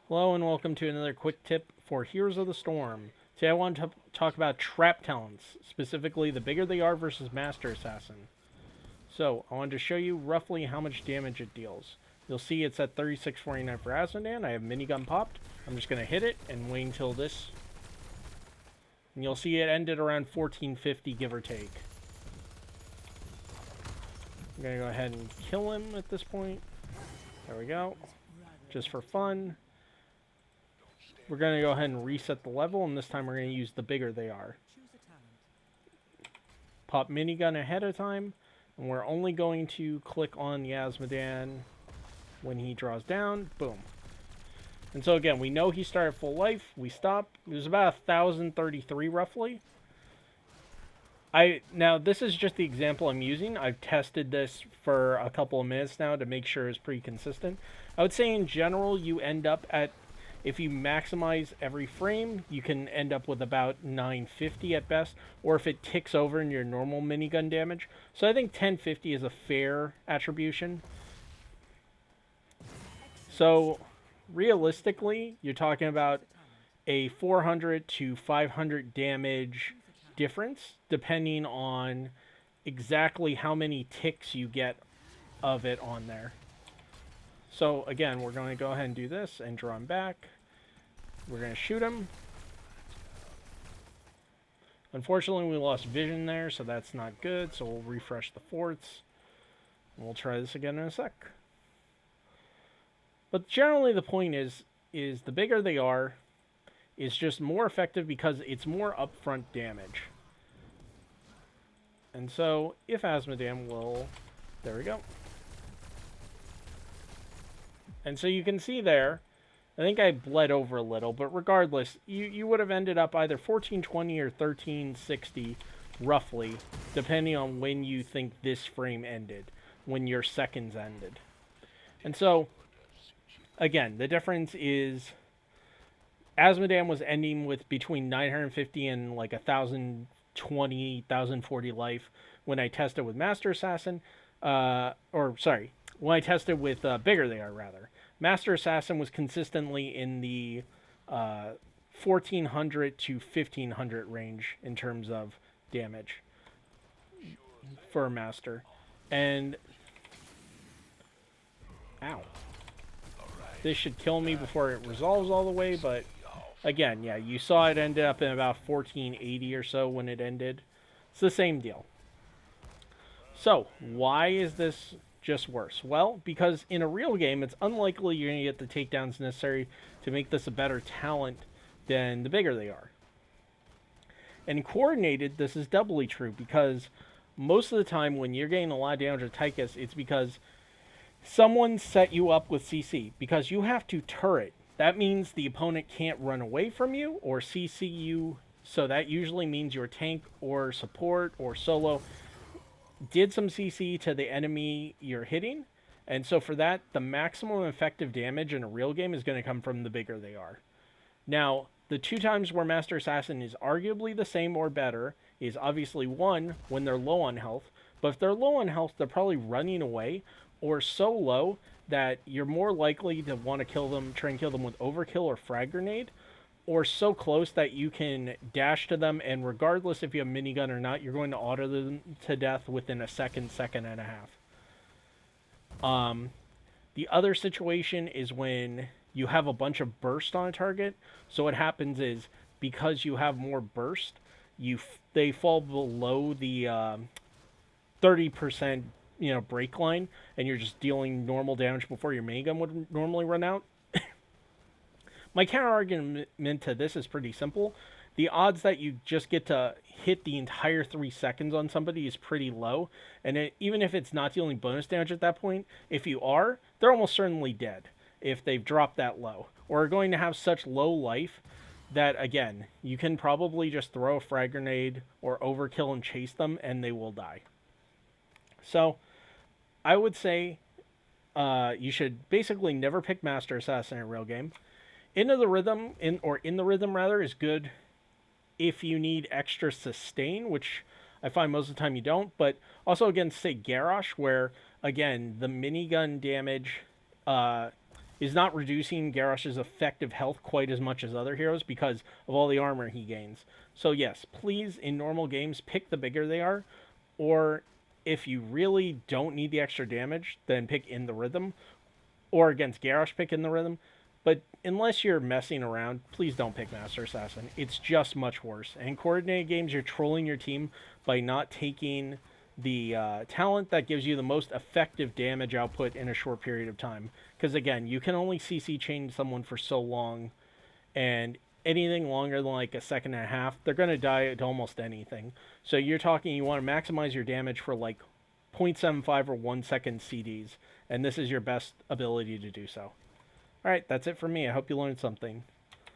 Hello and welcome to another quick tip for Heroes of the Storm. Today I want to talk about trap talents, specifically the bigger they are versus Master Assassin. So I wanted to show you roughly how much damage it deals. You'll see it's at 3649 for Asmodan. I have minigun popped. I'm just going to hit it and wait until this. And you'll see it ended around 1450 give or take. I'm going to go ahead and kill him at this point. There we go. Just for fun. We're going to go ahead and reset the level, and this time we're going to use the bigger they are. Pop minigun ahead of time, and we're only going to click on the Asmodan when he draws down. Boom. And so again, we know he started full life. We stop. It was about 1033 roughly. Now, this is just the example I'm using. I've tested this for a couple of minutes now to make sure it's pretty consistent. I would say in general, you end up at, if you maximize every frame, you can end up with about 950 at best, or if it ticks over in your normal minigun damage. So I think 1050 is a fair attribution. So realistically, you're talking about a 400 to 500 damage difference, depending on exactly how many ticks you get of it on there. So again, we're going to go ahead and do this and draw him back. We're going to shoot him. Unfortunately, we lost vision there, so that's not good. So we'll refresh the forts. And we'll try this again in a sec. But generally the point is the bigger they are, is just more effective because it's more upfront damage. And so if Asmodan will... There we go. And so you can see there, I think I bled over a little, but regardless, you would have ended up either 1420 or 1360, roughly, depending on when you think this frame ended, when your seconds ended. And so, again, the difference is Asmodan was ending with between 950 and like 1020, 1040 life when I tested with Master Assassin, when I tested with bigger they are, rather. Master Assassin was consistently in the 1400 to 1500 range in terms of damage for a Master. And... Ow. This should kill me before it resolves all the way, but... Again, yeah, you saw it ended up in about 1480 or so when it ended. It's the same deal. So, why is this just worse? Well, because in a real game, it's unlikely you're going to get the takedowns necessary to make this a better talent than the bigger they are. And in coordinated, this is doubly true, because most of the time when you're getting a lot of damage with Tychus, it's because someone set you up with CC. Because you have to turret. That means the opponent can't run away from you or CC you, so that usually means your tank or support or solo did some CC to the enemy you're hitting, and so for that, the maximum effective damage in a real game is going to come from the bigger they are. Now, the two times where Master Assassin is arguably the same or better is obviously one, when they're low on health, but if they're low on health, they're probably running away, or so low that you're more likely to want to kill them, try and kill them with overkill or frag grenade, or so close that you can dash to them, and regardless if you have minigun or not, you're going to auto them to death within a second and a half. The other situation is when you have a bunch of burst on a target. So what happens is, because you have more burst, they fall below the 30% break line, and you're just dealing normal damage before your minigun would normally run out. My counter-argument to this is pretty simple. The odds that you just get to hit the entire 3 seconds on somebody is pretty low. And even if it's not dealing bonus damage at that point, if you are, they're almost certainly dead if they've dropped that low. Or are going to have such low life that, again, you can probably just throw a frag grenade or overkill and chase them, and they will die. So, I would say you should basically never pick Master Assassin in a real game. In the rhythm is good if you need extra sustain, which I find most of the time you don't, but also against, say, Garrosh, where, again, the minigun damage is not reducing Garrosh's effective health quite as much as other heroes because of all the armor he gains. So yes, please, in normal games, pick the bigger they are, or if you really don't need the extra damage, then pick In the Rhythm, or against Garrosh, pick In the Rhythm. But unless you're messing around, please don't pick Master Assassin. It's just much worse. And in coordinated games, you're trolling your team by not taking the talent that gives you the most effective damage output in a short period of time. Because again, you can only CC chain someone for so long, and anything longer than like a second and a half, they're going to die to almost anything. So you're talking, you want to maximize your damage for like 0.75 or 1 second CDs, and this is your best ability to do so. All right, that's it for me. I hope you learned something.